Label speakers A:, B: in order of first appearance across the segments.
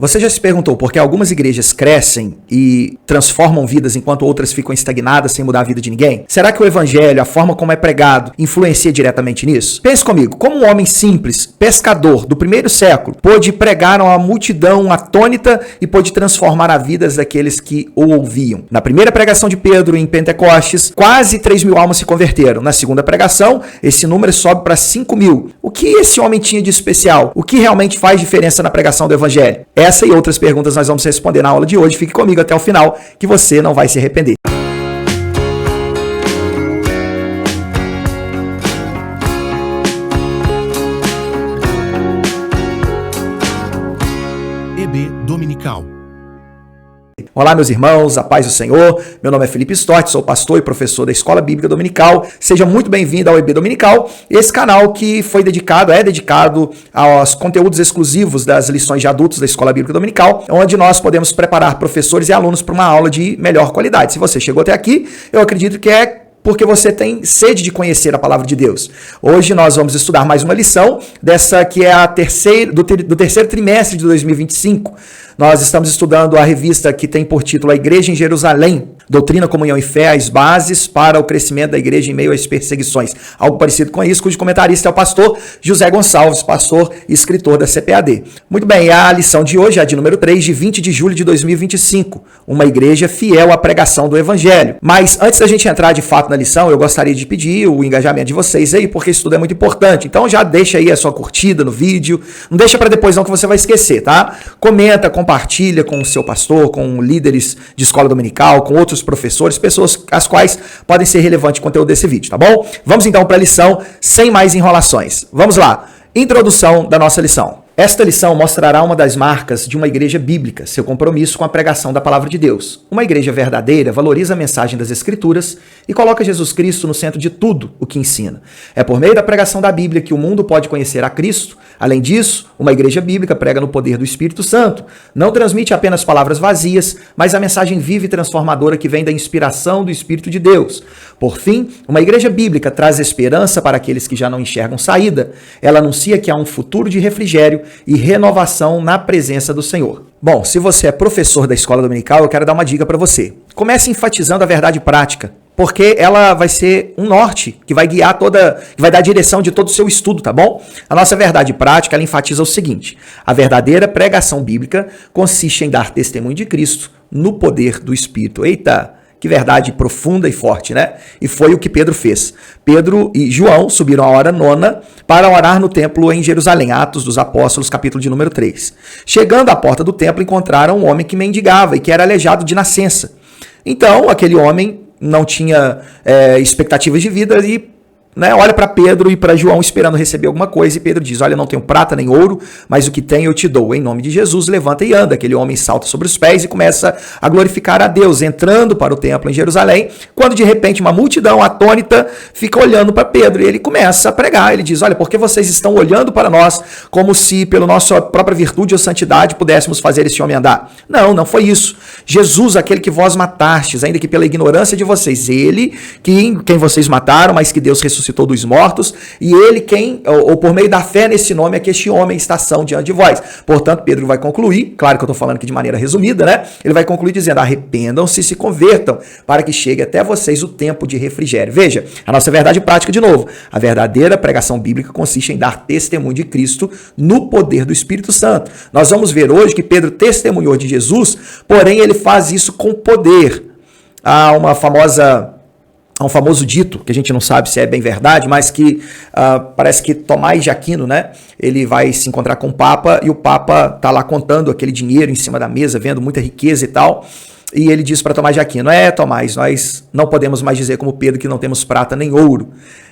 A: Você já se perguntou por que algumas igrejas crescem e transformam vidas enquanto outras ficam estagnadas sem mudar a vida de ninguém? Será que o evangelho, a forma como é pregado, influencia diretamente nisso? Pense comigo, como um homem simples, pescador do primeiro século, pôde pregar a uma multidão atônita e pôde transformar as vidas daqueles que o ouviam? Na primeira pregação de Pedro em Pentecostes, quase 3.000 almas se converteram. Na segunda pregação, esse número sobe para 5.000. O que esse homem tinha de especial? O que realmente faz diferença na pregação do evangelho? Essa e outras perguntas nós vamos responder na aula de hoje. Fique comigo até o final, que você não vai se arrepender.
B: EB Dominical.
A: Olá, meus irmãos, a paz do Senhor. Meu nome é Felipe Stott, sou pastor e professor da Escola Bíblica Dominical. Seja muito bem-vindo ao EB Dominical, esse canal que é dedicado aos conteúdos exclusivos das lições de adultos da Escola Bíblica Dominical, onde nós podemos preparar professores e alunos para uma aula de melhor qualidade. Se você chegou até aqui, eu acredito que é porque você tem sede de conhecer a palavra de Deus. Hoje nós vamos estudar mais uma lição, dessa que é a do terceiro trimestre de 2025. Nós estamos estudando a revista que tem por título A Igreja em Jerusalém, Doutrina, Comunhão e Fé, as bases para o crescimento da igreja em meio às perseguições. Algo parecido com isso, cujo comentarista é o pastor José Gonçalves, pastor e escritor da CPAD. Muito bem, a lição de hoje é a de número 3, de 20 de julho de 2025. Uma igreja fiel à pregação do evangelho. Mas antes da gente entrar de fato na lição, eu gostaria de pedir o engajamento de vocês aí, porque isso tudo é muito importante. Então já deixa aí a sua curtida no vídeo, não deixa para depois não que você vai esquecer, tá? Comenta, compartilha com o seu pastor, com líderes de escola dominical, com outros professores, pessoas as quais podem ser relevantes o conteúdo desse vídeo, tá bom? Vamos então para a lição, sem mais enrolações. Vamos lá. Introdução da nossa lição. Esta lição mostrará uma das marcas de uma igreja bíblica, seu compromisso com a pregação da palavra de Deus. Uma igreja verdadeira valoriza a mensagem das Escrituras e coloca Jesus Cristo no centro de tudo o que ensina. É por meio da pregação da Bíblia que o mundo pode conhecer a Cristo. Além disso, uma igreja bíblica prega no poder do Espírito Santo. Não transmite apenas palavras vazias, mas a mensagem viva e transformadora que vem da inspiração do Espírito de Deus. Por fim, uma igreja bíblica traz esperança para aqueles que já não enxergam saída. Ela anuncia que há um futuro de refrigério e renovação na presença do Senhor. Bom, se você é professor da escola dominical, eu quero dar uma dica para você. Comece enfatizando a verdade prática, porque ela vai ser um norte que vai guiar que vai dar a direção de todo o seu estudo, tá bom? A nossa verdade prática, ela enfatiza o seguinte: a verdadeira pregação bíblica consiste em dar testemunho de Cristo no poder do Espírito. Eita! Que verdade profunda e forte, né? E foi o que Pedro fez. Pedro e João subiram a hora nona para orar no templo em Jerusalém. Atos dos Apóstolos, capítulo de número 3. Chegando à porta do templo, encontraram um homem que mendigava e que era aleijado de nascença. Então, aquele homem não tinha expectativas de vida e olha para Pedro e para João esperando receber alguma coisa, e Pedro diz: olha, não tenho prata nem ouro, mas o que tenho eu te dou. Em nome de Jesus, levanta e anda. Aquele homem salta sobre os pés e começa a glorificar a Deus, entrando para o templo em Jerusalém, quando de repente uma multidão atônita fica olhando para Pedro, e ele começa a pregar. Ele diz: olha, por que vocês estão olhando para nós como se pela nossa própria virtude ou santidade pudéssemos fazer esse homem andar? Não, não foi isso. Jesus, aquele que vós matastes, ainda que pela ignorância de vocês, ele quem vocês mataram, mas que Deus ressuscitou dos mortos, e ele ou por meio da fé nesse nome é que este homem está são diante de vós. Portanto, Pedro vai concluir, claro que eu estou falando aqui de maneira resumida, né? Ele vai concluir dizendo: arrependam-se e se convertam, para que chegue até vocês o tempo de refrigério. Veja, a nossa verdade prática de novo. A verdadeira pregação bíblica consiste em dar testemunho de Cristo no poder do Espírito Santo. Nós vamos ver hoje que Pedro testemunhou de Jesus, porém ele faz isso com poder. Há um famoso dito, que a gente não sabe se é bem verdade, mas que parece que Tomás de Aquino, né? Ele vai se encontrar com o Papa, e o Papa está lá contando aquele dinheiro em cima da mesa, vendo muita riqueza e tal, e ele diz para Tomás de Aquino: Tomás, nós não podemos mais dizer como Pedro que não temos prata nem ouro.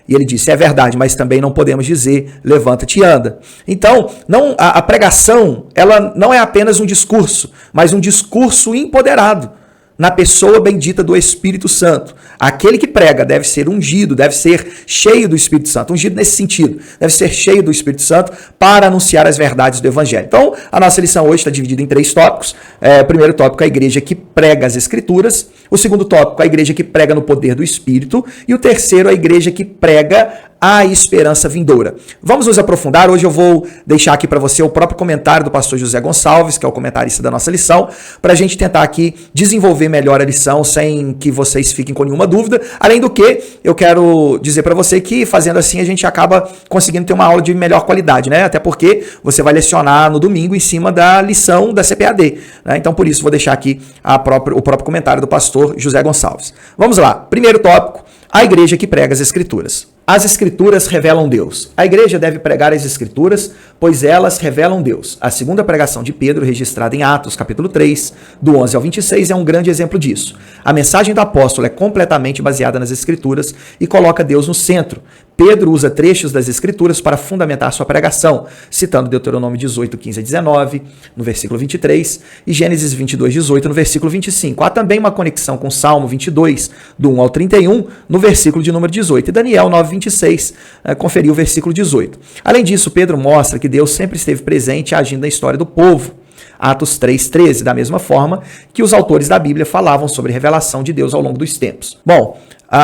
A: E ele disse: é verdade, mas também não podemos dizer levanta-te e anda. Então, a pregação, ela não é apenas um discurso, mas um discurso empoderado na pessoa bendita do Espírito Santo. Aquele que prega deve ser ungido, deve ser cheio do Espírito Santo. Ungido nesse sentido, deve ser cheio do Espírito Santo para anunciar as verdades do Evangelho. Então, a nossa lição hoje está dividida em 3 tópicos. O primeiro tópico é a igreja que prega as Escrituras. O segundo tópico é a igreja que prega no poder do Espírito. E o terceiro, a igreja que prega a esperança vindoura. Vamos nos aprofundar. Hoje eu vou deixar aqui para você o próprio comentário do pastor José Gonçalves, que é o comentarista da nossa lição, para a gente tentar aqui desenvolver melhor a lição sem que vocês fiquem com nenhuma dúvida. Além do que, eu quero dizer para você que fazendo assim a gente acaba conseguindo ter uma aula de melhor qualidade, né? Até porque você vai lecionar no domingo em cima da lição da CPAD, né? Então por isso vou deixar aqui o próprio comentário do pastor José Gonçalves. Vamos lá. Primeiro tópico, a igreja que prega as escrituras. As escrituras revelam Deus. A igreja deve pregar as escrituras, pois elas revelam Deus. A segunda pregação de Pedro, registrada em Atos, capítulo 3, do 11 ao 26, é um grande exemplo disso. A mensagem do apóstolo é completamente baseada nas escrituras e coloca Deus no centro. Pedro usa trechos das escrituras para fundamentar sua pregação, citando Deuteronômio 18, 15 a 19, no versículo 23, e Gênesis 22, 18, no versículo 25. Há também uma conexão com Salmo 22, do 1 ao 31, no versículo de número 18, e Daniel 9, 26, conferiu o versículo 18. Além disso, Pedro mostra que Deus sempre esteve presente agindo na história do povo. Atos 3:13, da mesma forma que os autores da Bíblia falavam sobre a revelação de Deus ao longo dos tempos. Bom,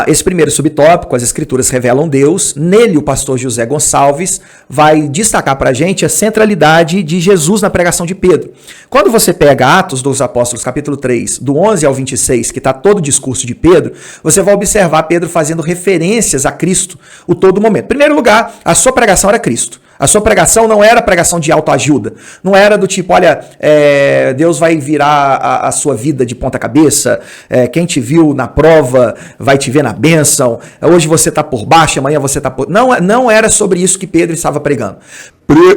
A: esse primeiro subtópico, as escrituras revelam Deus, nele o pastor José Gonçalves vai destacar para a gente a centralidade de Jesus na pregação de Pedro. Quando você pega Atos dos Apóstolos, capítulo 3, do 11 ao 26, que está todo o discurso de Pedro, você vai observar Pedro fazendo referências a Cristo o todo momento. Em primeiro lugar, a sua pregação era Cristo. A sua pregação não era pregação de autoajuda. Não era do tipo, olha, Deus vai virar a sua vida de ponta cabeça, quem te viu na prova vai te ver na bênção, hoje você está por baixo, amanhã você está por... Não era sobre isso que Pedro estava pregando.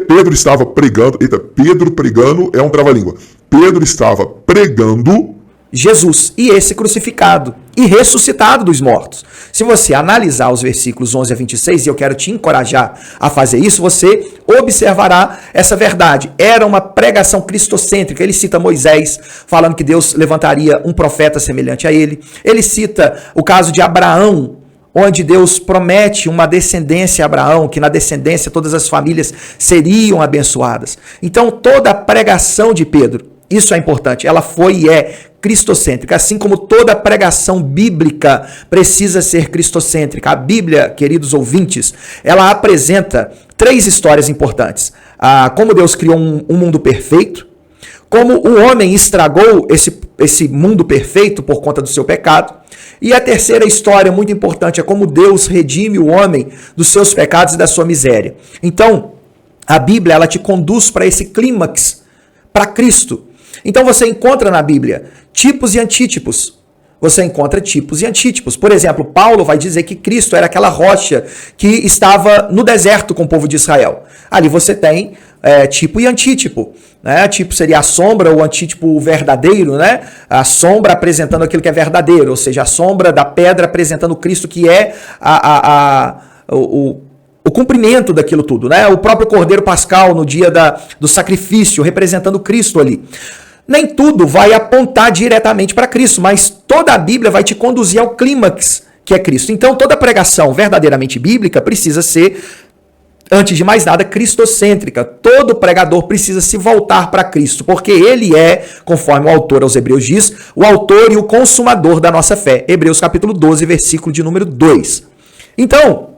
C: Pedro estava pregando... Pedro pregando é um trava-língua. Pedro estava pregando
A: Jesus, e esse crucificado e ressuscitado dos mortos. Se você analisar os versículos 11 a 26, e eu quero te encorajar a fazer isso, você observará essa verdade. Era uma pregação cristocêntrica. Ele cita Moisés, falando que Deus levantaria um profeta semelhante a ele. Ele cita o caso de Abraão, onde Deus promete uma descendência a Abraão, que na descendência todas as famílias seriam abençoadas. Então toda a pregação de Pedro, isso é importante, ela foi e é cristocêntrica, assim como toda pregação bíblica precisa ser cristocêntrica. A Bíblia, queridos ouvintes, ela apresenta três histórias importantes. Como Deus criou um mundo perfeito, como o homem estragou esse mundo perfeito por conta do seu pecado, e a terceira história muito importante é como Deus redime o homem dos seus pecados e da sua miséria. Então, a Bíblia, ela te conduz para esse clímax, para Cristo. Então você encontra na Bíblia tipos e antítipos. Você encontra tipos e antítipos. Por exemplo, Paulo vai dizer que Cristo era aquela rocha que estava no deserto com o povo de Israel. Ali você tem tipo e antítipo. Né? Tipo seria a sombra, o antítipo o verdadeiro, né? A sombra apresentando aquilo que é verdadeiro, ou seja, a sombra da pedra apresentando Cristo, que é o cumprimento daquilo tudo, né? O próprio Cordeiro Pascal no dia do sacrifício, representando Cristo ali. Nem tudo vai apontar diretamente para Cristo, mas toda a Bíblia vai te conduzir ao clímax, que é Cristo. Então, toda pregação verdadeiramente bíblica precisa ser, antes de mais nada, cristocêntrica. Todo pregador precisa se voltar para Cristo, porque ele é, conforme o autor aos Hebreus diz, o autor e o consumador da nossa fé. Hebreus capítulo 12, versículo de número 2. Então,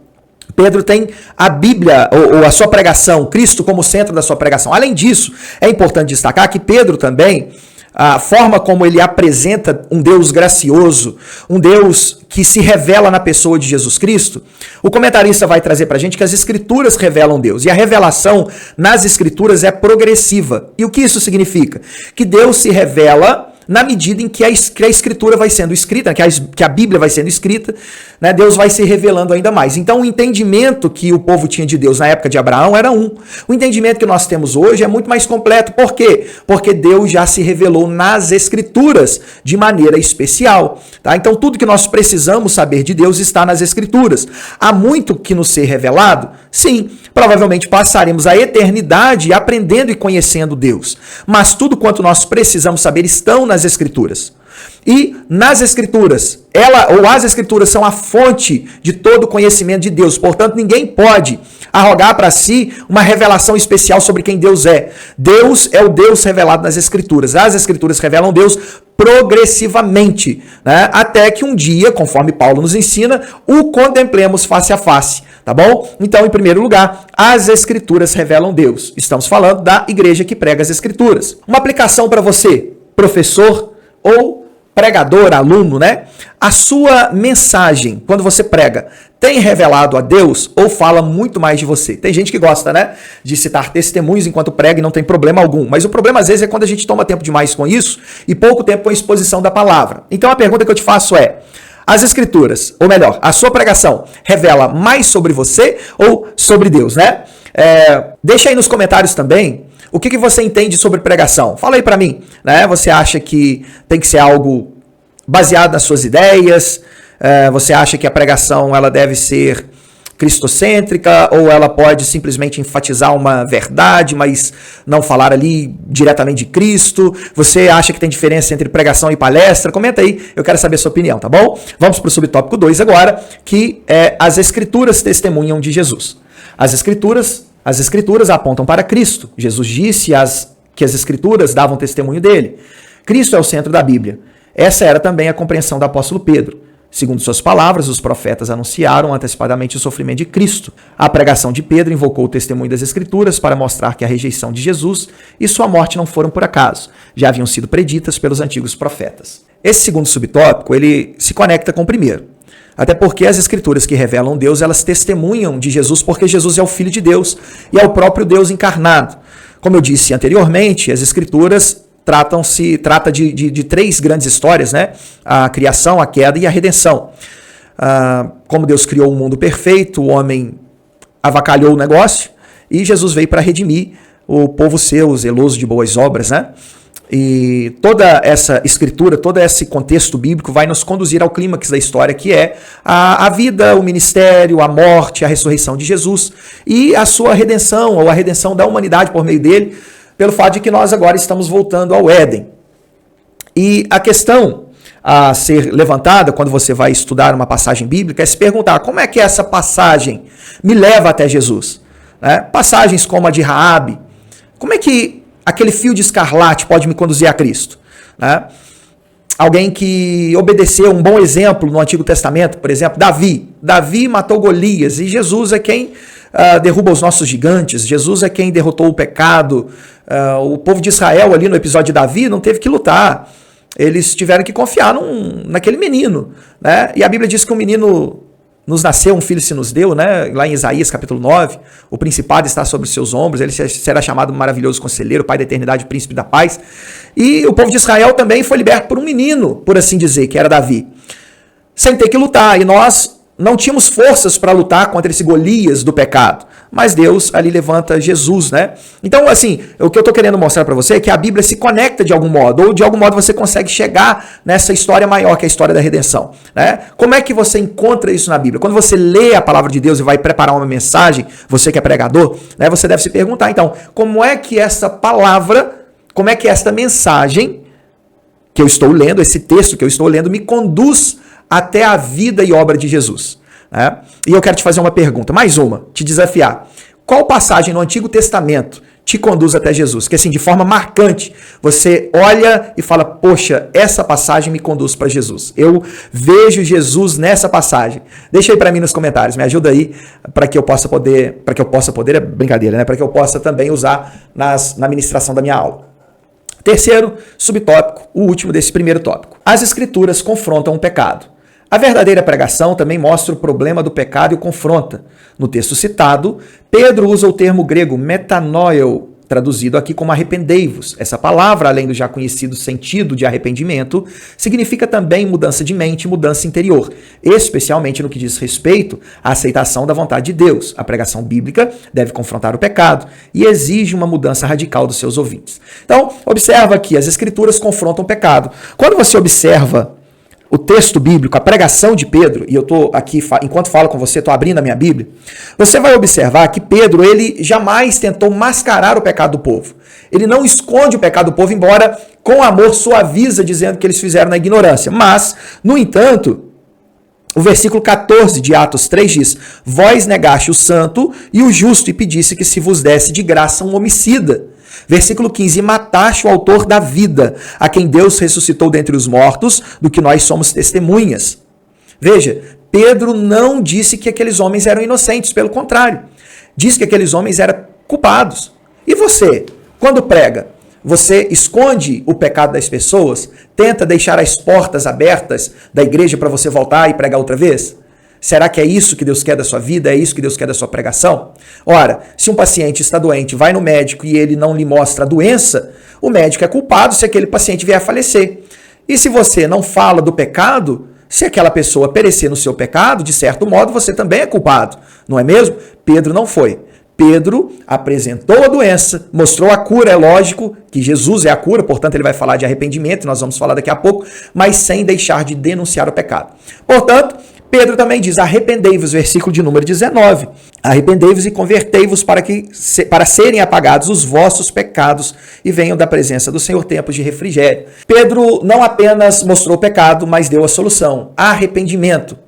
A: Pedro tem a Bíblia, ou a sua pregação, Cristo como centro da sua pregação. Além disso, é importante destacar que Pedro também, a forma como ele apresenta um Deus gracioso, um Deus que se revela na pessoa de Jesus Cristo, o comentarista vai trazer para a gente que as Escrituras revelam Deus. E a revelação nas Escrituras é progressiva. E o que isso significa? Que Deus se revela na medida em que a Escritura vai sendo escrita, que a Bíblia vai sendo escrita, né, Deus vai se revelando ainda mais. Então o entendimento que o povo tinha de Deus na época de Abraão era um. O entendimento que nós temos hoje é muito mais completo. Por quê? Porque Deus já se revelou nas Escrituras de maneira especial. Tá? Então tudo que nós precisamos saber de Deus está nas Escrituras. Há muito que nos ser revelado? Sim, provavelmente passaremos a eternidade aprendendo e conhecendo Deus. Mas tudo quanto nós precisamos saber estão nas Escrituras. E nas Escrituras, as Escrituras são a fonte de todo o conhecimento de Deus. Portanto, ninguém pode arrogar para si uma revelação especial sobre quem Deus é. Deus é o Deus revelado nas Escrituras. As Escrituras revelam Deus progressivamente, né? Até que um dia, conforme Paulo nos ensina, o contemplemos face a face. tá bom? Então, em primeiro lugar, as Escrituras revelam Deus. Estamos falando da igreja que prega as Escrituras. Uma aplicação para você, professor ou pregador, aluno, né? A sua mensagem, quando você prega, tem revelado a Deus ou fala muito mais de você? Tem gente que gosta, né, de citar testemunhos enquanto prega e não tem problema algum. Mas o problema, às vezes, é quando a gente toma tempo demais com isso e pouco tempo com a exposição da palavra. Então, a pergunta que eu te faço é: as Escrituras, ou melhor, a sua pregação revela mais sobre você ou sobre Deus, né? Deixa aí nos comentários também o que você entende sobre pregação. Fala aí pra mim, né? Você acha que tem que ser algo baseado nas suas ideias? Você acha que a pregação ela deve ser cristocêntrica ou ela pode simplesmente enfatizar uma verdade, mas não falar ali diretamente de Cristo? Você acha que tem diferença entre pregação e palestra? Comenta aí, eu quero saber a sua opinião, tá bom? Vamos para o subtópico 2 agora, que é as Escrituras testemunham de Jesus. As Escrituras apontam para Cristo. Jesus disse que as Escrituras davam testemunho dele. Cristo é o centro da Bíblia. Essa era também a compreensão do apóstolo Pedro. Segundo suas palavras, os profetas anunciaram antecipadamente o sofrimento de Cristo. A pregação de Pedro invocou o testemunho das Escrituras para mostrar que a rejeição de Jesus e sua morte não foram por acaso, já haviam sido preditas pelos antigos profetas. Esse segundo subtópico, ele se conecta com o primeiro. Até porque as Escrituras que revelam Deus, elas testemunham de Jesus porque Jesus é o Filho de Deus e é o próprio Deus encarnado. Como eu disse anteriormente, as Escrituras trata de três grandes histórias, né? A criação, a queda e a redenção. Como Deus criou um mundo perfeito, o homem avacalhou o negócio e Jesus veio para redimir o povo seu, zeloso de boas obras, né? E toda essa escritura, todo esse contexto bíblico vai nos conduzir ao clímax da história, que é a vida, o ministério, a morte, a ressurreição de Jesus e a sua redenção, ou a redenção da humanidade por meio dele, pelo fato de que nós agora estamos voltando ao Éden. E a questão a ser levantada quando você vai estudar uma passagem bíblica é se perguntar: como é que essa passagem me leva até Jesus? Né? Passagens como a de Raabe, como é que aquele fio de escarlate pode me conduzir a Cristo? Né? Alguém que obedeceu, um bom exemplo no Antigo Testamento, por exemplo, Davi. Davi matou Golias e Jesus é quem derruba os nossos gigantes. Jesus é quem derrotou o pecado. O povo de Israel ali no episódio de Davi não teve que lutar. Eles tiveram que confiar naquele menino. Né? E a Bíblia diz que um menino nos nasceu, um filho se nos deu, né? Lá em Isaías capítulo 9, o principado está sobre os seus ombros, ele será chamado maravilhoso conselheiro, pai da eternidade, príncipe da paz. E o povo de Israel também foi liberto por um menino, por assim dizer, que era Davi, sem ter que lutar. E nós não tínhamos forças para lutar contra esse Golias do pecado, mas Deus ali levanta Jesus, né? Então, assim, o que eu estou querendo mostrar para você é que a Bíblia se conecta de algum modo, ou de algum modo você consegue chegar nessa história maior, que é a história da redenção, né? Como é que você encontra isso na Bíblia? Quando você lê a palavra de Deus e vai preparar uma mensagem, você que é pregador, né, você deve se perguntar, então, como é que essa palavra, como é que esta mensagem que eu estou lendo, esse texto que eu estou lendo, me conduz até a vida e obra de Jesus. Né? E eu quero te fazer uma pergunta, mais uma, te desafiar. Qual passagem no Antigo Testamento te conduz até Jesus? Que assim, de forma marcante, você olha e fala: poxa, essa passagem me conduz para Jesus. Eu vejo Jesus nessa passagem. Deixa aí para mim nos comentários, me ajuda aí para que eu possa poder, é brincadeira, né? Para que eu possa também usar na ministração da minha aula. Terceiro subtópico, o último desse primeiro tópico. As Escrituras confrontam o pecado. A verdadeira pregação também mostra o problema do pecado e o confronta. No texto citado, Pedro usa o termo grego metanoio, traduzido aqui como arrependei-vos. Essa palavra, além do já conhecido sentido de arrependimento, significa também mudança de mente, mudança interior, especialmente no que diz respeito à aceitação da vontade de Deus. A pregação bíblica deve confrontar o pecado e exige uma mudança radical dos seus ouvintes. Então, observa aqui, as Escrituras confrontam o pecado. Quando você observa o texto bíblico, a pregação de Pedro, e eu estou aqui, enquanto falo com você, estou abrindo a minha Bíblia, você vai observar que Pedro, ele jamais tentou mascarar o pecado do povo. Ele não esconde o pecado do povo, embora com amor suaviza, dizendo que eles fizeram na ignorância. Mas, no entanto, o versículo 14 de Atos 3 diz: vós negaste o santo e o justo e pedisse que se vos desse de graça um homicida. Versículo 15, mataste o autor da vida, a quem Deus ressuscitou dentre os mortos, do que nós somos testemunhas. Veja, Pedro não disse que aqueles homens eram inocentes, pelo contrário, disse que aqueles homens eram culpados. E você, quando prega, você esconde o pecado das pessoas, tenta deixar as portas abertas da igreja para você voltar e pregar outra vez? Será que é isso que Deus quer da sua vida? É isso que Deus quer da sua pregação? Ora, se um paciente está doente, vai no médico e ele não lhe mostra a doença, o médico é culpado se aquele paciente vier a falecer. E se você não fala do pecado, se aquela pessoa perecer no seu pecado, de certo modo, você também é culpado, não é mesmo? Pedro não foi. Pedro apresentou a doença, mostrou a cura, é lógico que Jesus é a cura, portanto ele vai falar de arrependimento, nós vamos falar daqui a pouco, mas sem deixar de denunciar o pecado. Portanto, Pedro também diz, arrependei-vos, versículo de número 19, arrependei-vos e convertei-vos para serem apagados os vossos pecados e venham da presença do Senhor tempos de refrigério. Pedro não apenas mostrou o pecado, mas deu a solução, arrependimento.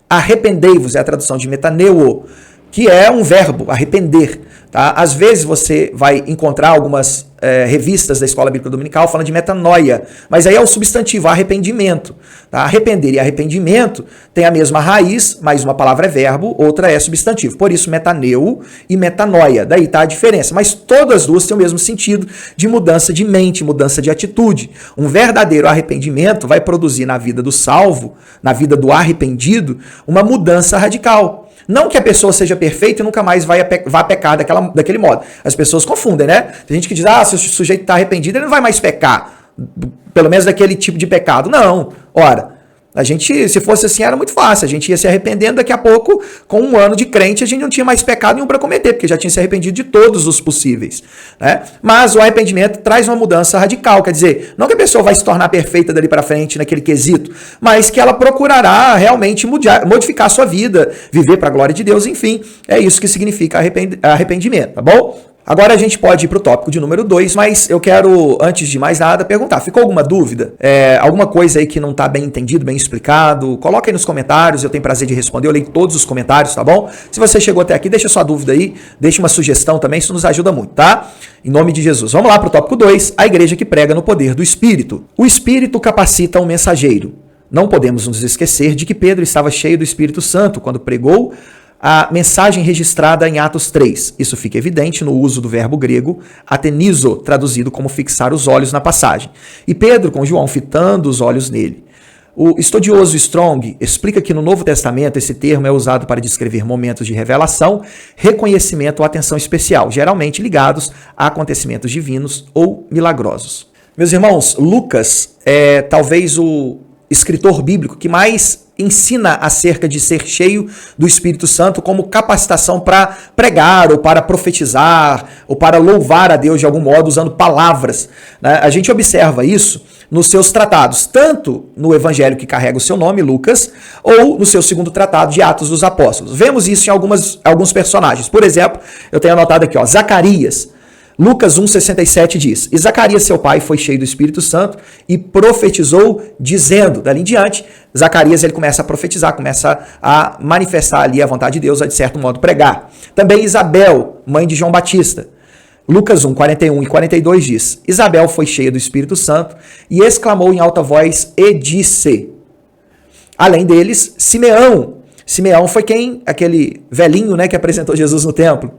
A: Arrependei-vos é a tradução de metaneuo, que é um verbo, arrepender. Tá? Às vezes você vai encontrar algumas revistas da Escola Bíblica Dominical falando de metanoia, mas aí é o substantivo, arrependimento. Tá? Arrepender e arrependimento tem a mesma raiz, mas uma palavra é verbo, outra é substantivo. Por isso, metaneu e metanoia. Daí está a diferença. Mas todas as duas têm o mesmo sentido de mudança de mente, mudança de atitude. Um verdadeiro arrependimento vai produzir na vida do salvo, na vida do arrependido, uma mudança radical. Não que a pessoa seja perfeita e nunca mais vá pecar daquele modo. As pessoas confundem, né? Tem gente que diz, se o sujeito está arrependido, ele não vai mais pecar. Pelo menos daquele tipo de pecado. Não. Ora, a gente, se fosse assim, era muito fácil. A gente ia se arrependendo, daqui a pouco, com um ano de crente, a gente não tinha mais pecado nenhum para cometer, porque já tinha se arrependido de todos os possíveis. Né? Mas o arrependimento traz uma mudança radical. Quer dizer, não que a pessoa vai se tornar perfeita dali para frente naquele quesito, mas que ela procurará realmente modificar a sua vida, viver para a glória de Deus, enfim. É isso que significa arrependimento, tá bom? Agora a gente pode ir para o tópico de número 2, mas eu quero, antes de mais nada, perguntar, ficou alguma dúvida? Alguma coisa aí que não está bem entendido, bem explicado? Coloca aí nos comentários, eu tenho prazer de responder, eu leio todos os comentários, tá bom? Se você chegou até aqui, deixa sua dúvida aí, deixa uma sugestão também, isso nos ajuda muito, tá? Em nome de Jesus. Vamos lá para o tópico 2, a igreja que prega no poder do Espírito. O Espírito capacita um mensageiro. Não podemos nos esquecer de que Pedro estava cheio do Espírito Santo quando pregou a mensagem registrada em Atos 3. Isso fica evidente no uso do verbo grego atenizo, traduzido como fixar os olhos na passagem. E Pedro com João fitando os olhos nele. O estudioso Strong explica que no Novo Testamento esse termo é usado para descrever momentos de revelação, reconhecimento ou atenção especial, geralmente ligados a acontecimentos divinos ou milagrosos. Meus irmãos, Lucas é talvez o escritor bíblico que mais ensina acerca de ser cheio do Espírito Santo como capacitação para pregar, ou para profetizar, ou para louvar a Deus de algum modo, usando palavras. Né? A gente observa isso nos seus tratados, tanto no evangelho que carrega o seu nome, Lucas, ou no seu segundo tratado de Atos dos Apóstolos. Vemos isso em alguns personagens. Por exemplo, eu tenho anotado aqui, Zacarias. Lucas 1,67 diz, e Zacarias, seu pai, foi cheio do Espírito Santo e profetizou, dizendo, dali em diante, Zacarias ele começa a profetizar, começa a manifestar ali a vontade de Deus, a de certo modo pregar. Também Isabel, mãe de João Batista. Lucas 1, 41 e 42 diz, Isabel foi cheia do Espírito Santo e exclamou em alta voz e disse. Além deles, Simeão. Simeão foi aquele velhinho, né, que apresentou Jesus no templo.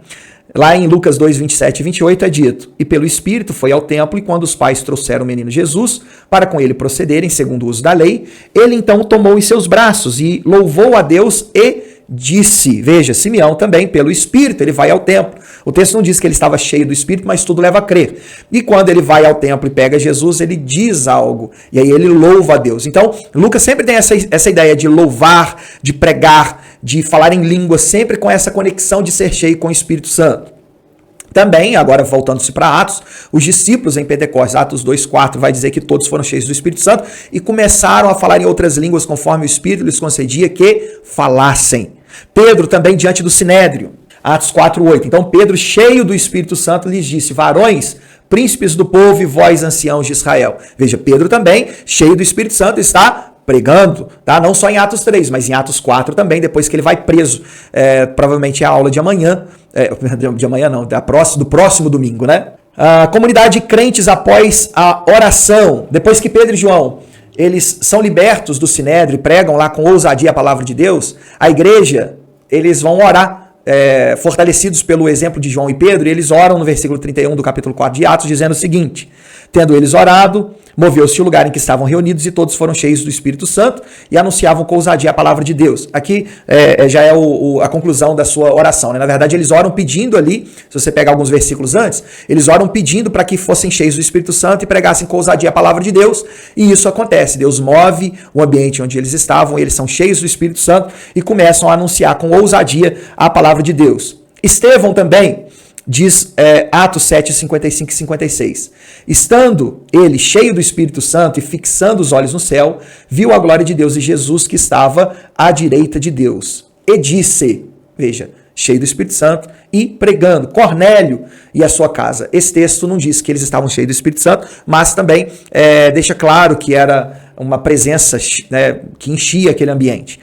A: Lá em Lucas 2, 27 e 28 é dito, e pelo Espírito foi ao templo, e quando os pais trouxeram o menino Jesus, para com ele procederem, segundo o uso da lei, ele então o tomou em seus braços, e louvou a Deus e disse, veja, Simeão também, pelo Espírito, ele vai ao templo. O texto não diz que ele estava cheio do Espírito, mas tudo leva a crer. E quando ele vai ao templo e pega Jesus, ele diz algo, e aí ele louva a Deus. Então, Lucas sempre tem essa ideia de louvar, de pregar, de falar em língua, sempre com essa conexão de ser cheio com o Espírito Santo. Também, agora voltando-se para Atos, os discípulos em Pentecostes, Atos 2,4, vai dizer que todos foram cheios do Espírito Santo e começaram a falar em outras línguas conforme o Espírito lhes concedia que falassem. Pedro também diante do Sinédrio, Atos 4,8. Então Pedro, cheio do Espírito Santo, lhes disse, varões, príncipes do povo e vós, anciãos de Israel. Veja, Pedro também, cheio do Espírito Santo, está pregando, tá? Não só em Atos 3, mas em Atos 4 também, depois que ele vai preso. Provavelmente é a aula de amanhã, de amanhã não, do próximo domingo, né? A comunidade de crentes após a oração, depois que Pedro e João eles são libertos do sinédrio e pregam lá com ousadia a palavra de Deus, a igreja, eles vão orar, fortalecidos pelo exemplo de João e Pedro, e eles oram no versículo 31 do capítulo 4 de Atos, dizendo o seguinte: tendo eles orado, moveu-se o lugar em que estavam reunidos e todos foram cheios do Espírito Santo e anunciavam com ousadia a palavra de Deus. Aqui já é a conclusão da sua oração, né? Na verdade, eles oram pedindo ali, se você pegar alguns versículos antes, eles oram pedindo para que fossem cheios do Espírito Santo e pregassem com ousadia a palavra de Deus, e isso acontece. Deus move o ambiente onde eles estavam, eles são cheios do Espírito Santo e começam a anunciar com ousadia a palavra de Deus. Estevão também, diz Atos 7, 55 e 56. Estando ele cheio do Espírito Santo e fixando os olhos no céu, viu a glória de Deus e Jesus que estava à direita de Deus. E disse, veja, cheio do Espírito Santo e pregando, Cornélio e a sua casa. Esse texto não diz que eles estavam cheios do Espírito Santo, mas também deixa claro que era uma presença, né, que enchia aquele ambiente.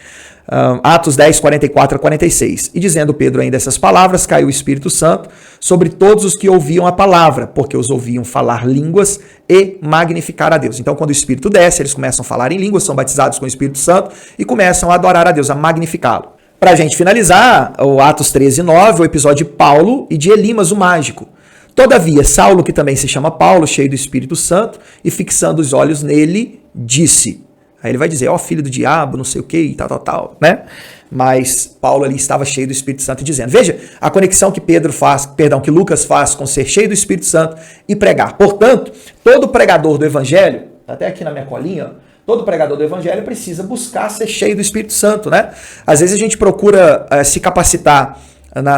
A: Atos 10, 44 a 46. E dizendo Pedro ainda essas palavras, caiu o Espírito Santo sobre todos os que ouviam a palavra, porque os ouviam falar línguas e magnificar a Deus. Então, quando o Espírito desce, eles começam a falar em línguas, são batizados com o Espírito Santo e começam a adorar a Deus, a magnificá-lo. Para a gente finalizar, o Atos 13, 9, o episódio de Paulo e de Elimas, o mágico. Todavia, Saulo, que também se chama Paulo, cheio do Espírito Santo, e fixando os olhos nele, disse... Aí ele vai dizer, ó, filho do diabo, não sei o que, e tal, né? Mas Paulo ali estava cheio do Espírito Santo e dizendo. Veja a conexão que que Lucas faz com ser cheio do Espírito Santo e pregar. Portanto, todo pregador do Evangelho, até aqui na minha colinha, todo pregador do Evangelho precisa buscar ser cheio do Espírito Santo, né? Às vezes a gente procura se capacitar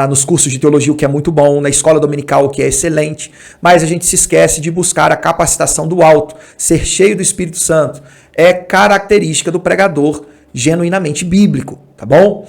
A: nos cursos de teologia, o que é muito bom, na escola dominical, o que é excelente, mas a gente se esquece de buscar a capacitação do alto, ser cheio do Espírito Santo. É característica do pregador genuinamente bíblico, tá bom?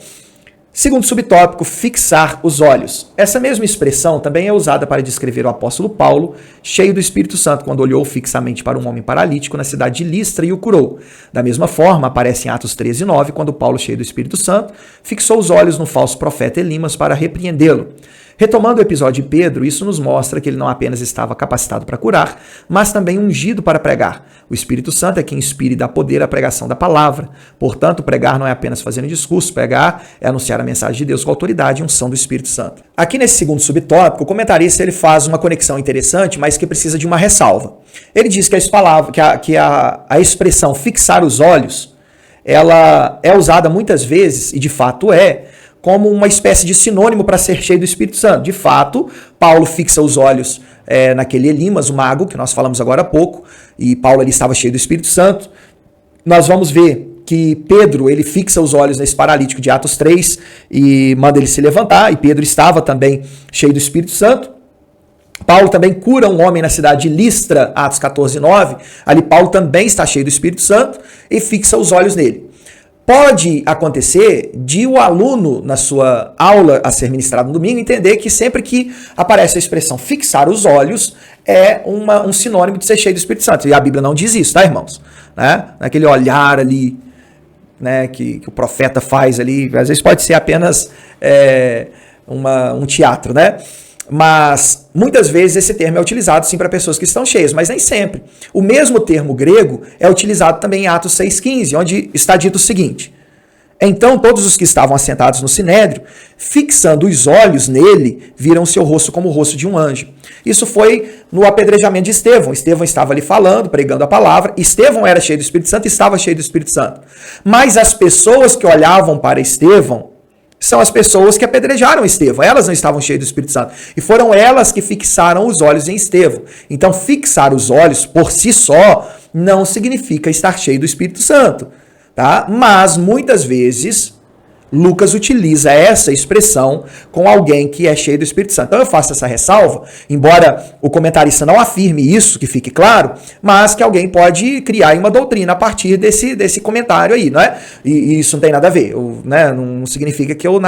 A: Segundo subtópico, fixar os olhos. Essa mesma expressão também é usada para descrever o apóstolo Paulo, cheio do Espírito Santo, quando olhou fixamente para um homem paralítico na cidade de Listra e o curou. Da mesma forma, aparece em Atos 13, 9, quando Paulo, cheio do Espírito Santo, fixou os olhos no falso profeta Elimas para repreendê-lo. Retomando o episódio de Pedro, isso nos mostra que ele não apenas estava capacitado para curar, mas também ungido para pregar. O Espírito Santo é quem inspira e dá poder à pregação da palavra. Portanto, pregar não é apenas fazer um discurso, pregar é anunciar a mensagem de Deus com autoridade e unção do Espírito Santo. Aqui nesse segundo subtópico, o comentarista ele faz uma conexão interessante, mas que precisa de uma ressalva. Ele diz que a expressão fixar os olhos, ela é usada muitas vezes, e de fato como uma espécie de sinônimo para ser cheio do Espírito Santo. De fato, Paulo fixa os olhos naquele Elimas, o mago, que nós falamos agora há pouco, e Paulo ali estava cheio do Espírito Santo. Nós vamos ver que Pedro, ele fixa os olhos nesse paralítico de Atos 3 e manda ele se levantar, e Pedro estava também cheio do Espírito Santo. Paulo também cura um homem na cidade de Listra, Atos 14, 9. Ali Paulo também está cheio do Espírito Santo e fixa os olhos nele. Pode acontecer de o aluno, na sua aula a ser ministrada no domingo, entender que sempre que aparece a expressão fixar os olhos, é um sinônimo de ser cheio do Espírito Santo. E a Bíblia não diz isso, tá, irmãos? Né? Naquele olhar ali, né, que o profeta faz ali, às vezes pode ser apenas um teatro, né? Mas muitas vezes esse termo é utilizado sim para pessoas que estão cheias, mas nem sempre. O mesmo termo grego é utilizado também em Atos 6,15, onde está dito o seguinte: então todos os que estavam assentados no sinédrio, fixando os olhos nele, viram seu rosto como o rosto de um anjo. Isso foi no apedrejamento de Estevão. Estevão estava ali falando, pregando a palavra. Estevão era cheio do Espírito Santo e estava cheio do Espírito Santo. Mas as pessoas que olhavam para Estevão são as pessoas que apedrejaram Estevão. Elas não estavam cheias do Espírito Santo. E foram elas que fixaram os olhos em Estevão. Então, fixar os olhos por si só não significa estar cheio do Espírito Santo, tá? Mas, muitas vezes, Lucas utiliza essa expressão com alguém que é cheio do Espírito Santo. Então eu faço essa ressalva, embora o comentarista não afirme isso, que fique claro, mas que alguém pode criar uma doutrina a partir desse comentário aí, não é? E isso não tem nada a ver, né? Não significa que eu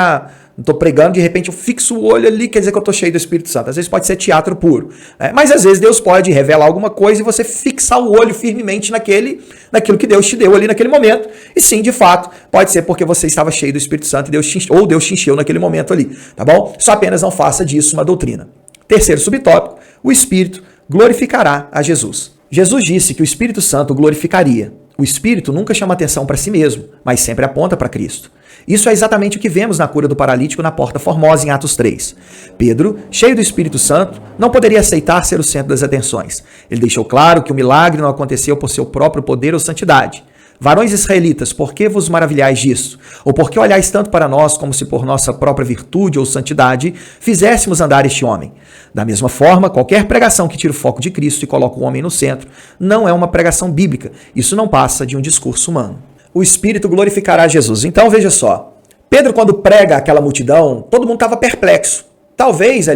A: estou pregando, de repente eu fixo o olho ali, quer dizer que eu estou cheio do Espírito Santo. Às vezes pode ser teatro puro, né? Mas às vezes Deus pode revelar alguma coisa e você fixar o olho firmemente naquilo que Deus te deu ali naquele momento. E sim, de fato, pode ser porque você estava cheio do Espírito Santo e Deus te encheu naquele momento ali, tá bom? Só apenas não faça disso uma doutrina. Terceiro subtópico, o Espírito glorificará a Jesus. Jesus disse que o Espírito Santo glorificaria. O Espírito nunca chama atenção para si mesmo, mas sempre aponta para Cristo. Isso é exatamente o que vemos na cura do paralítico na Porta Formosa, em Atos 3. Pedro, cheio do Espírito Santo, não poderia aceitar ser o centro das atenções. Ele deixou claro que o milagre não aconteceu por seu próprio poder ou santidade. Varões israelitas, por que vos maravilhais disso? Ou por que olhais tanto para nós como se por nossa própria virtude ou santidade fizéssemos andar este homem? Da mesma forma, qualquer pregação que tire o foco de Cristo e coloque o homem no centro não é uma pregação bíblica. Isso não passa de um discurso humano. O Espírito glorificará Jesus. Então, veja só. Pedro, quando prega aquela multidão, todo mundo estava perplexo. Talvez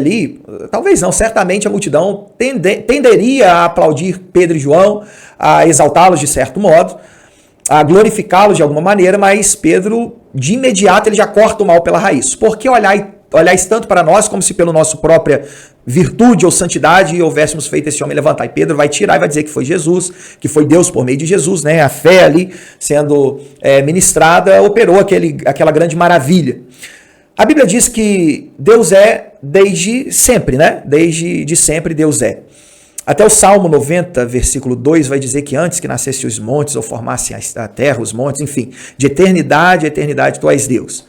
A: não, certamente a multidão tenderia a aplaudir Pedro e João, a exaltá-los de certo modo, a glorificá-los de alguma maneira, mas Pedro, de imediato, ele já corta o mal pela raiz. Por que olhais tanto para nós como se pela nossa própria virtude ou santidade houvéssemos feito esse homem levantar? E Pedro vai tirar e vai dizer que foi Jesus, que foi Deus por meio de Jesus, né? A fé ali sendo ministrada operou aquela grande maravilha. A Bíblia diz que Deus é desde sempre, né? Desde sempre Deus é. Até o Salmo 90, versículo 2, vai dizer que antes que nascessem os montes ou formassem a terra, os montes, enfim, de eternidade a eternidade tu és Deus.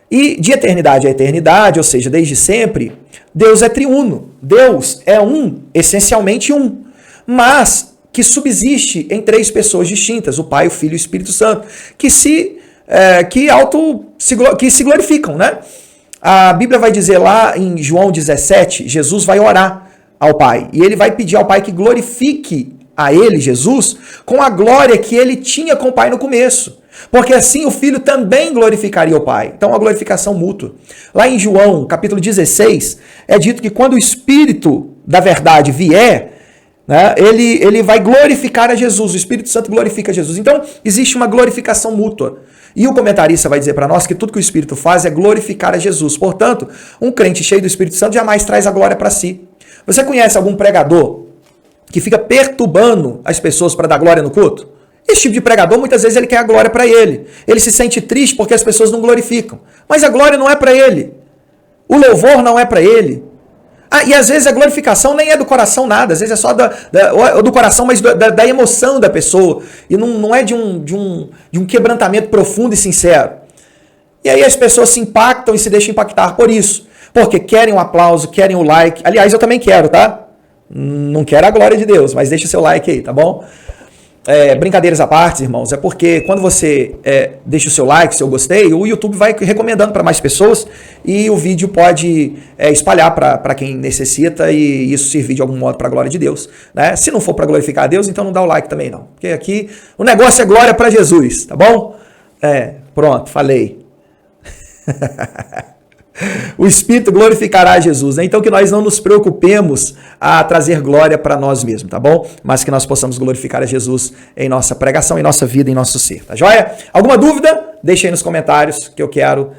A: E de eternidade a eternidade, ou seja, desde sempre, Deus é triuno. Deus é um, essencialmente um, mas que subsiste em três pessoas distintas, o Pai, o Filho e o Espírito Santo, que se glorificam, né? A Bíblia vai dizer lá em João 17, Jesus vai orar ao Pai, e ele vai pedir ao Pai que glorifique a ele, Jesus, com a glória que ele tinha com o Pai no começo. Porque assim o Filho também glorificaria o Pai. Então, uma glorificação mútua. Lá em João, capítulo 16, é dito que quando o Espírito da verdade vier, né, ele vai glorificar a Jesus. O Espírito Santo glorifica Jesus. Então, existe uma glorificação mútua. E o comentarista vai dizer para nós que tudo que o Espírito faz é glorificar a Jesus. Portanto, um crente cheio do Espírito Santo jamais traz a glória para si. Você conhece algum pregador que fica perturbando as pessoas para dar glória no culto? Esse tipo de pregador, muitas vezes, ele quer a glória para ele. Ele se sente triste porque as pessoas não glorificam. Mas a glória não é para ele. O louvor não é para ele. E às vezes a glorificação nem é do coração nada. Às vezes é só do coração, mas da emoção da pessoa. E não é de um quebrantamento profundo e sincero. E aí as pessoas se impactam e se deixam impactar por isso. Porque querem o aplauso, querem o like. Aliás, eu também quero, tá? Não quero a glória de Deus, mas deixa o seu like aí, tá bom? Brincadeiras à parte, irmãos, é porque quando você deixa o seu like, o seu gostei, o YouTube vai recomendando para mais pessoas e o vídeo pode espalhar para quem necessita e isso servir de algum modo para a glória de Deus, né? Se não for para glorificar a Deus, então não dá o like também não, porque aqui o negócio é glória para Jesus, tá bom? Pronto, falei. O Espírito glorificará a Jesus, né? Então que nós não nos preocupemos a trazer glória para nós mesmos, tá bom? Mas que nós possamos glorificar a Jesus em nossa pregação, em nossa vida, em nosso ser, tá joia? Alguma dúvida? Deixa aí nos comentários que eu quero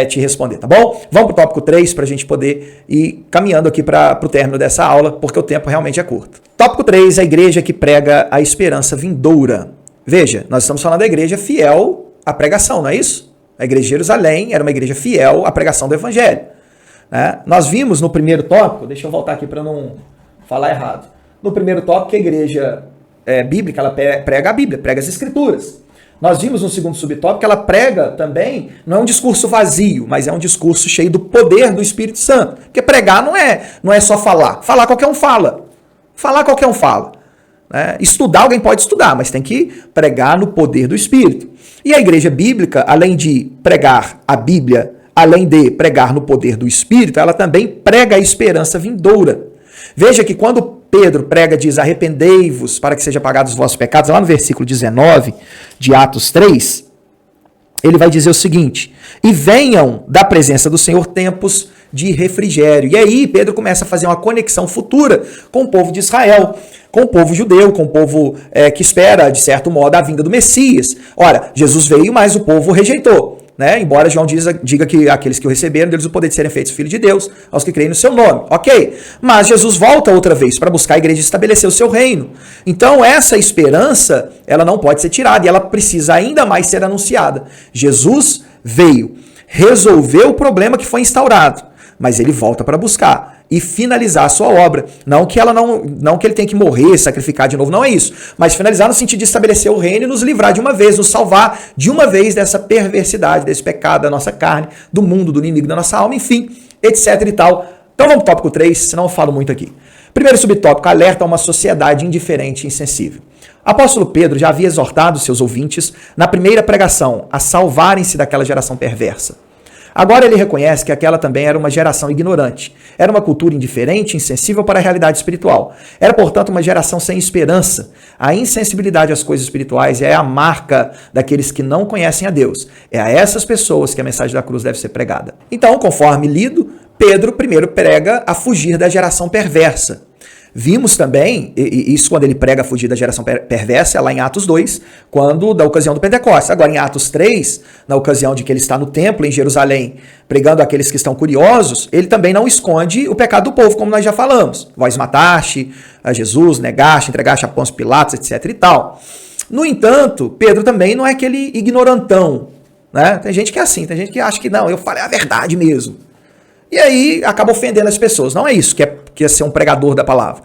A: te responder, tá bom? Vamos para o tópico 3 para a gente poder ir caminhando aqui para o término dessa aula, porque o tempo realmente é curto. Tópico 3, a igreja que prega a esperança vindoura. Veja, nós estamos falando da igreja fiel à pregação, não é isso? A igreja de Jerusalém era uma igreja fiel à pregação do Evangelho. Né? Nós vimos no primeiro tópico, deixa eu voltar aqui para não falar errado. No primeiro tópico, que a igreja bíblica, ela prega a Bíblia, prega as Escrituras. Nós vimos no segundo subtópico que ela prega também, não é um discurso vazio, mas é um discurso cheio do poder do Espírito Santo. Porque pregar não é só falar. Falar qualquer um fala. Falar qualquer um fala. Né? Estudar, alguém pode estudar, mas tem que pregar no poder do Espírito. E a igreja bíblica, além de pregar a Bíblia, além de pregar no poder do Espírito, ela também prega a esperança vindoura. Veja que quando Pedro prega, diz, arrependei-vos para que sejam apagados os vossos pecados, lá no versículo 19 de Atos 3, ele vai dizer o seguinte, e venham da presença do Senhor tempos de refrigério. E aí Pedro começa a fazer uma conexão futura com o povo de Israel, com o povo judeu, com o povo que espera, de certo modo, a vinda do Messias. Ora, Jesus veio, mas o povo rejeitou. Né? Embora João diga que aqueles que o receberam, deles o poder de serem feitos filhos de Deus, aos que creem no seu nome. Ok, mas Jesus volta outra vez para buscar a igreja e estabelecer o seu reino. Então essa esperança, ela não pode ser tirada e ela precisa ainda mais ser anunciada. Jesus veio, resolveu o problema que foi instaurado, mas ele volta para buscar. e finalizar a sua obra. Não que ele tenha que morrer, sacrificar de novo, não é isso. Mas finalizar no sentido de estabelecer o reino e nos livrar de uma vez, nos salvar de uma vez dessa perversidade, desse pecado da nossa carne, do mundo, do inimigo da nossa alma, enfim, etc e tal. Então vamos para o tópico 3, senão eu falo muito aqui. Primeiro subtópico, alerta a uma sociedade indiferente e insensível. Apóstolo Pedro já havia exortado seus ouvintes na primeira pregação a salvarem-se daquela geração perversa. Agora ele reconhece que aquela também era uma geração ignorante. Era uma cultura indiferente, insensível para a realidade espiritual. Era, portanto, uma geração sem esperança. A insensibilidade às coisas espirituais é a marca daqueles que não conhecem a Deus. É a essas pessoas que a mensagem da cruz deve ser pregada. Então, conforme lido, Pedro primeiro prega a fugir da geração perversa. Vimos também, isso quando ele prega a fugir da geração perversa, é lá em Atos 2, da ocasião do Pentecostes. Agora em Atos 3, na ocasião de que ele está no templo em Jerusalém, pregando àqueles que estão curiosos, ele também não esconde o pecado do povo, como nós já falamos. Vós mataste a Jesus, negaste, entregaste a Pôncio Pilatos, etc e tal. No entanto, Pedro também não é aquele ignorantão, né? Tem gente que é assim, tem gente que acha que não, eu falei a verdade mesmo. E aí acaba ofendendo as pessoas. Não é isso que é ser um pregador da palavra.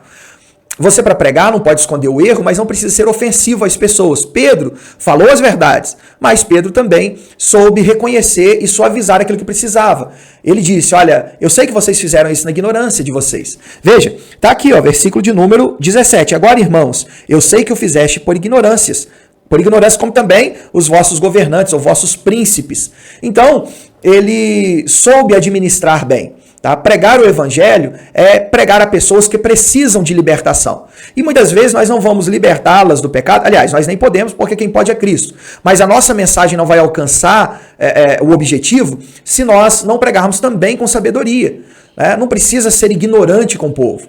A: Você, para pregar, não pode esconder o erro, mas não precisa ser ofensivo às pessoas. Pedro falou as verdades, mas Pedro também soube reconhecer e suavizar aquilo que precisava. Ele disse, olha, eu sei que vocês fizeram isso na ignorância de vocês. Veja, está aqui, ó, versículo de número 17. Agora, irmãos, eu sei que o fizeste por ignorâncias, como também os vossos governantes ou vossos príncipes. Então, ele soube administrar bem. Tá? Pregar o evangelho é pregar a pessoas que precisam de libertação. E muitas vezes nós não vamos libertá-las do pecado. Aliás, nós nem podemos, porque quem pode é Cristo. Mas a nossa mensagem não vai alcançar o objetivo se nós não pregarmos também com sabedoria. Né? Não precisa ser ignorante com o povo.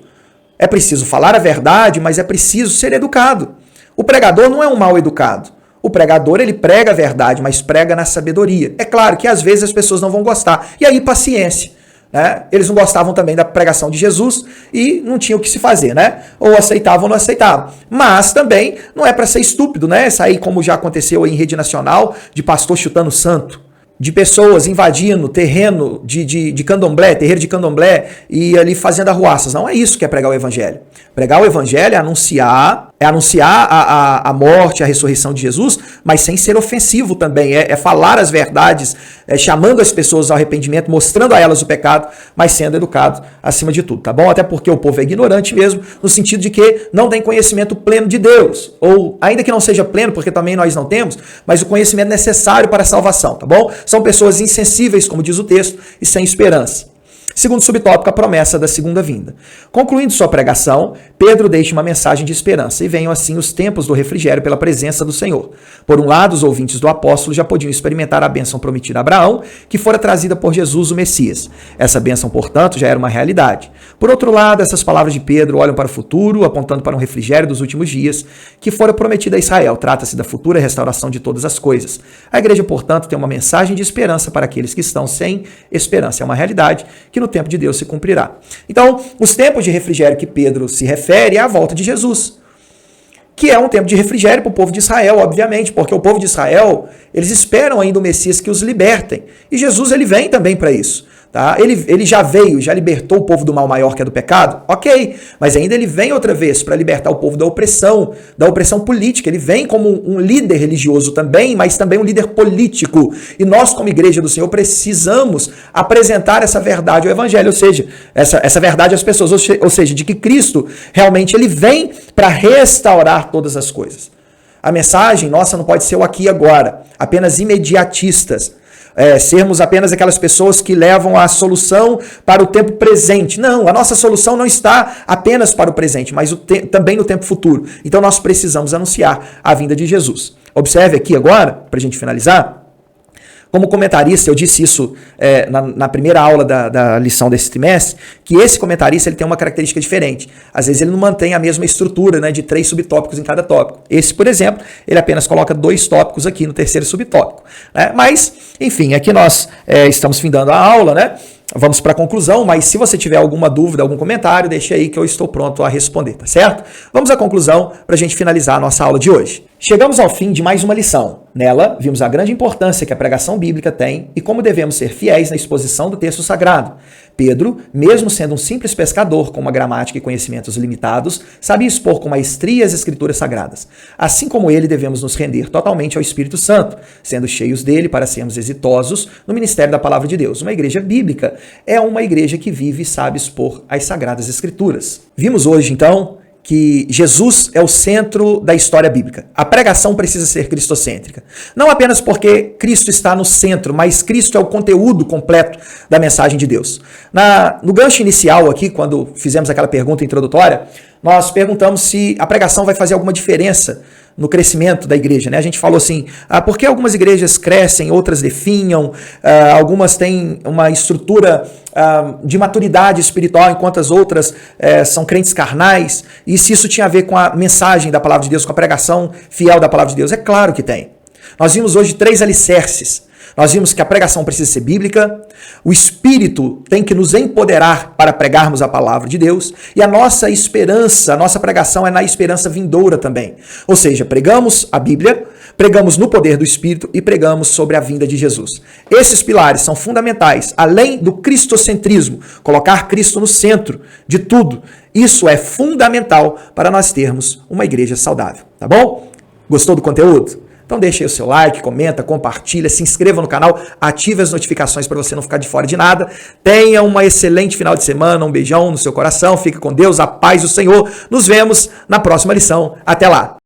A: É preciso falar a verdade, mas é preciso ser educado. O pregador não é um mal educado. O pregador, ele prega a verdade, mas prega na sabedoria. É claro que às vezes as pessoas não vão gostar. E aí, paciência. Né? Eles não gostavam também da pregação de Jesus e não tinha o que se fazer, né? Ou aceitavam ou não aceitavam. Mas também não é para ser estúpido, né? Sair, como já aconteceu em rede nacional, de pastor chutando santo, de pessoas invadindo terreno de candomblé, terreiro de candomblé e ali fazendo arruaças. Não é isso que é pregar o evangelho. Pregar o evangelho é anunciar a morte, a ressurreição de Jesus, mas sem ser ofensivo também. É falar as verdades, chamando as pessoas ao arrependimento, mostrando a elas o pecado, mas sendo educado acima de tudo, tá bom? Até porque o povo é ignorante mesmo, no sentido de que não tem conhecimento pleno de Deus. Ou, ainda que não seja pleno, porque também nós não temos, mas o conhecimento necessário para a salvação, tá bom? São pessoas insensíveis, como diz o texto, e sem esperança. Segundo subtópico, a promessa da segunda vinda. Concluindo sua pregação, Pedro deixa uma mensagem de esperança, e venham assim os tempos do refrigério pela presença do Senhor. Por um lado, os ouvintes do apóstolo já podiam experimentar a bênção prometida a Abraão, que fora trazida por Jesus, o Messias. Essa bênção, portanto, já era uma realidade. Por outro lado, essas palavras de Pedro olham para o futuro, apontando para um refrigério dos últimos dias, que fora prometido a Israel. Trata-se da futura restauração de todas as coisas. A igreja, portanto, tem uma mensagem de esperança para aqueles que estão sem esperança. É uma realidade que no tempo de Deus se cumprirá. Então, os tempos de refrigério que Pedro se refere é a volta de Jesus, que é um tempo de refrigério para o povo de Israel, obviamente, porque o povo de Israel, eles esperam ainda o Messias que os libertem. E Jesus, ele vem também para isso. Tá? Ele já veio, já libertou o povo do mal maior, que é do pecado, ok, mas ainda ele vem outra vez para libertar o povo da opressão política. Ele vem como um líder religioso também, mas também um líder político, e nós como igreja do Senhor precisamos apresentar essa verdade ao evangelho, ou seja, essa verdade às pessoas, ou seja, de que Cristo realmente ele vem para restaurar todas as coisas. A mensagem nossa não pode ser o aqui e agora, apenas imediatistas, sermos apenas aquelas pessoas que levam a solução para o tempo presente. Não, a nossa solução não está apenas para o presente, mas também no tempo futuro. Então nós precisamos anunciar a vinda de Jesus. Observe aqui agora, para a gente finalizar, como comentarista, eu disse isso na primeira aula da lição desse trimestre, que esse comentarista ele tem uma característica diferente. Às vezes ele não mantém a mesma estrutura, né, de 3 subtópicos em cada tópico. Esse, por exemplo, ele apenas coloca 2 tópicos aqui no terceiro subtópico. Né? Mas, enfim, aqui nós estamos findando a aula, né? Vamos para a conclusão, mas se você tiver alguma dúvida, algum comentário, deixe aí que eu estou pronto a responder, tá certo? Vamos à conclusão para a gente finalizar a nossa aula de hoje. Chegamos ao fim de mais uma lição. Nela, vimos a grande importância que a pregação bíblica tem e como devemos ser fiéis na exposição do texto sagrado. Pedro, mesmo sendo um simples pescador com uma gramática e conhecimentos limitados, sabia expor com maestria as escrituras sagradas. Assim como ele, devemos nos render totalmente ao Espírito Santo, sendo cheios dele para sermos exitosos no ministério da palavra de Deus. Uma igreja bíblica é uma igreja que vive e sabe expor as sagradas escrituras. Vimos hoje, então, que Jesus é o centro da história bíblica. A pregação precisa ser cristocêntrica. Não apenas porque Cristo está no centro, mas Cristo é o conteúdo completo da mensagem de Deus. No gancho inicial aqui, quando fizemos aquela pergunta introdutória, nós perguntamos se a pregação vai fazer alguma diferença no crescimento da igreja, né? A gente falou assim, por que algumas igrejas crescem, outras definham, algumas têm uma estrutura de maturidade espiritual, enquanto as outras são crentes carnais, e se isso tinha a ver com a mensagem da palavra de Deus, com a pregação fiel da palavra de Deus? É claro que tem. Nós vimos hoje 3 alicerces. Nós vimos que a pregação precisa ser bíblica, o Espírito tem que nos empoderar para pregarmos a palavra de Deus, e a nossa esperança, a nossa pregação é na esperança vindoura também. Ou seja, pregamos a Bíblia, pregamos no poder do Espírito e pregamos sobre a vinda de Jesus. Esses pilares são fundamentais, além do cristocentrismo, colocar Cristo no centro de tudo. Isso é fundamental para nós termos uma igreja saudável, tá bom? Gostou do conteúdo? Então deixa aí o seu like, comenta, compartilha, se inscreva no canal, ative as notificações para você não ficar de fora de nada. Tenha uma excelente final de semana, um beijão no seu coração, fique com Deus, a paz do Senhor. Nos vemos na próxima lição. Até lá!